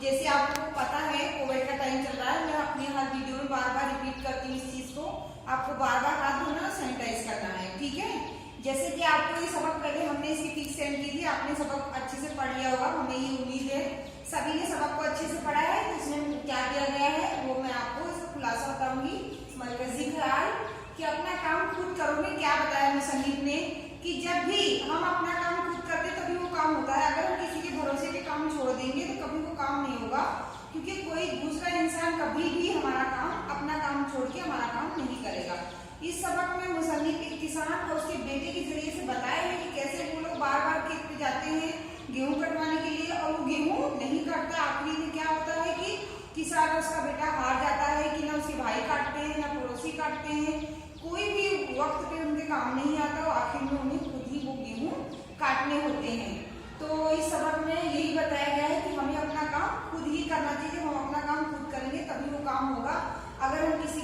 जैसे आपको पता है कोविड का टाइम चल रहा है, मैं अपने हर वीडियो में बार बार रिपीट करती हूँ इस चीज को, आपको बार बार हाथ धोना, सैनिटाइज करना है, ठीक है। जैसे कि आपको ये सबक पहले हमने इसकी पिक सेंड की थी, आपने सबक अच्छे से पढ़ लिया होगा, हमें ये उम्मीद है सभी ने सबक को अच्छे से पढ़ा है। तो इसमें क्या किया गया है वो मैं आपको इसका खुलासा बताऊंगी। मरकजी ख्याल कि अपना काम खुद करो में क्या बताया मुसन्निफ ने कि जब भी हम अपना काम खुद करते तभी वो काम होता है। अगर हम किसी के भरोसे पे काम छोड़ देंगे तो कभी वो काम नहीं होगा, क्योंकि कोई दूसरा इंसान कभी भी हमारा काम, अपना काम छोड़ के हमारा काम नहीं करेगा। इस सबक में मुसन्निफ एक किसान और उसके बेटे के जरिए से बताया है कि कैसे वो लोग बार बार खेत पे जाते हैं गेहूं कटवाने के लिए और वो गेहूं नहीं काटता। आखिरी में क्या होता है कि किसान और उसका बेटा हार जाता है कि ना उसके भाई काटते हैं ना पड़ोसी काटते हैं, कोई भी वक्त पे उनके काम नहीं आता और आखिर में उन्हें खुद ही वो गेहूं काटने होते हैं। तो इस सबक में यही बताया गया है कि हमें अपना काम खुद ही करना चाहिए। हम अपना काम खुद करेंगे तभी वो काम होगा। अगर हम किसी